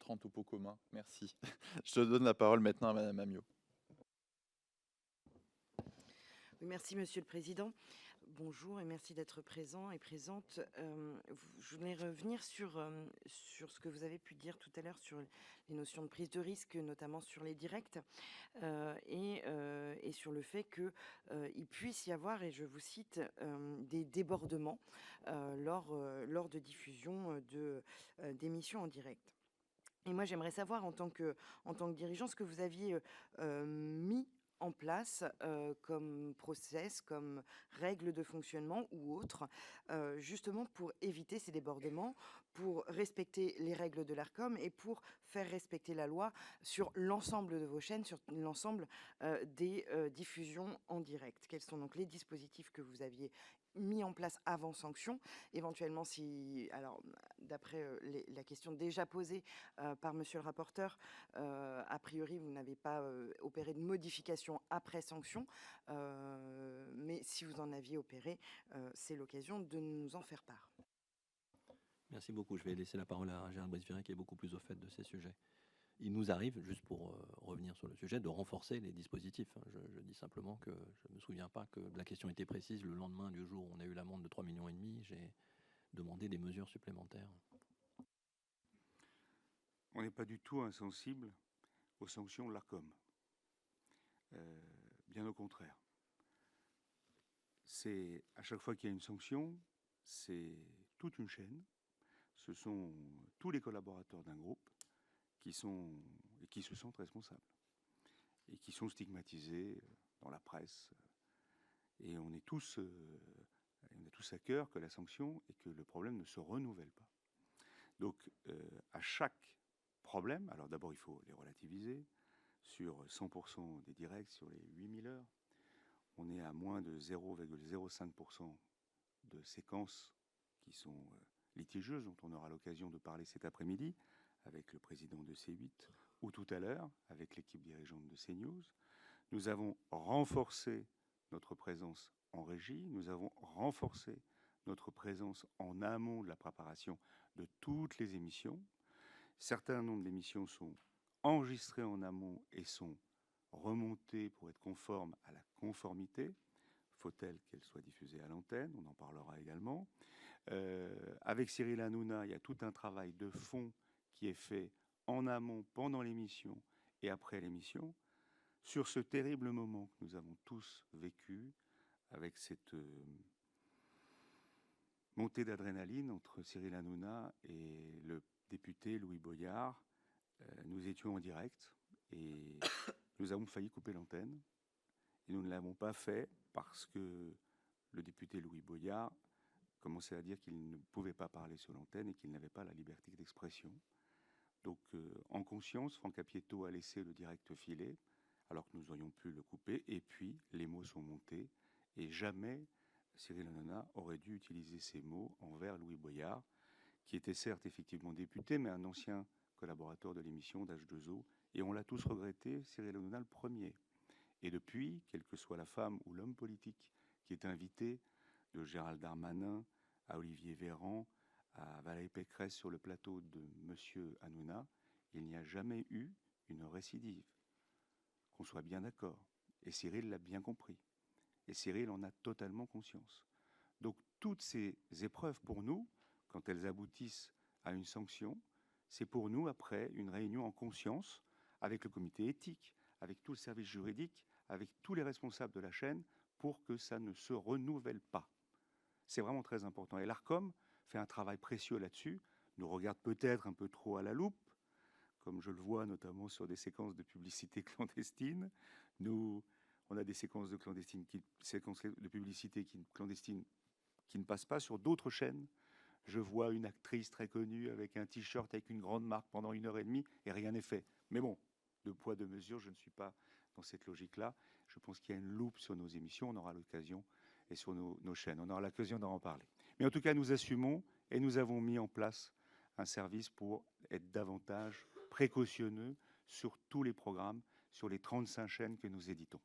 30 topo communs. Merci. Je te donne la parole maintenant à Madame Amiot. Oui, merci Monsieur le Président. Bonjour et merci d'être présent et présente. Je voulais revenir sur ce que vous avez pu dire tout à l'heure sur les notions de prise de risque, notamment sur les directs, et sur le fait qu'il puisse y avoir, et je vous cite, des débordements lors de diffusion d'émissions en direct. Et moi, j'aimerais savoir, en tant que dirigeant, ce que vous aviez mis en place comme process, comme règles de fonctionnement ou autres, justement pour éviter ces débordements, pour respecter les règles de l'ARCOM et pour faire respecter la loi sur l'ensemble de vos chaînes, sur l'ensemble des diffusions en direct. Quels sont donc les dispositifs que vous aviez mis en place avant sanction, éventuellement si, alors d'après la question déjà posée par monsieur le rapporteur, a priori vous n'avez pas opéré de modification après sanction, mais si vous en aviez opéré, c'est l'occasion de nous en faire part. Merci beaucoup. Je vais laisser la parole à Gérald Brice-Viret qui est beaucoup plus au fait de ces sujets. Il nous arrive, juste pour revenir sur le sujet, de renforcer les dispositifs. Je dis simplement que je ne me souviens pas que la question était précise. Le lendemain du jour où on a eu l'amende de 3,5 millions, j'ai demandé des mesures supplémentaires. On n'est pas du tout insensible aux sanctions de l'ARCOM. Bien au contraire. C'est à chaque fois qu'il y a une sanction, c'est toute une chaîne. Ce sont tous les collaborateurs d'un groupe qui se sentent responsables et qui sont stigmatisés dans la presse. Et on a tous à cœur que la sanction et que le problème ne se renouvelle pas. Donc, à chaque problème, alors d'abord il faut les relativiser. Sur 100% des directs, sur les 8000 heures, on est à moins de 0,05% de séquences qui sont litigieuses, dont on aura l'occasion de parler cet après-midi avec le président de C8 ou tout à l'heure avec l'équipe dirigeante de CNews. Nous avons renforcé notre présence en régie, nous avons renforcé notre présence en amont de la préparation de toutes les émissions. Certains nombres d'émissions sont enregistrées en amont et sont remontées pour être conformes à la conformité. Faut-elle qu'elles soient diffusées à l'antenne? On en parlera également. Avec Cyril Hanouna, il y a tout un travail de fond qui est fait en amont, pendant l'émission et après l'émission, sur ce terrible moment que nous avons tous vécu, avec cette montée d'adrénaline entre Cyril Hanouna et le député Louis Boyard. Nous étions en direct et nous avons failli couper l'antenne. Et nous ne l'avons pas fait parce que le député Louis Boyard commençait à dire qu'il ne pouvait pas parler sur l'antenne et qu'il n'avait pas la liberté d'expression. Donc, en conscience, Franck Apieto a laissé le direct filer, alors que nous aurions pu le couper. Et puis, les mots sont montés. Et jamais Cyril Hanouna aurait dû utiliser ces mots envers Louis Boyard, qui était certes effectivement député, mais un ancien collaborateur de l'émission d'H2O. Et on l'a tous regretté, Cyril Hanouna le premier. Et depuis, quelle que soit la femme ou l'homme politique qui est invité, de Gérald Darmanin à Olivier Véran, à Valérie Pécresse sur le plateau de Monsieur Hanouna, il n'y a jamais eu une récidive. Qu'on soit bien d'accord. Et Cyril l'a bien compris. Et Cyril en a totalement conscience. Donc toutes ces épreuves pour nous, quand elles aboutissent à une sanction, c'est pour nous après une réunion en conscience avec le comité éthique, avec tout le service juridique, avec tous les responsables de la chaîne pour que ça ne se renouvelle pas. C'est vraiment très important. Et l'ARCOM fait un travail précieux là-dessus, nous regarde peut-être un peu trop à la loupe, comme je le vois notamment sur des séquences de publicité clandestines. On a des séquences de publicité clandestines qui ne passent pas sur d'autres chaînes. Je vois une actrice très connue avec un t-shirt avec une grande marque pendant 1h30 et rien n'est fait. Mais bon, de poids, de mesure, je ne suis pas dans cette logique-là. Je pense qu'il y a une loupe sur nos émissions, on aura l'occasion, et sur nos chaînes, on aura l'occasion d'en parler. Mais en tout cas, nous assumons et nous avons mis en place un service pour être davantage précautionneux sur tous les programmes, sur les 35 chaînes que nous éditons.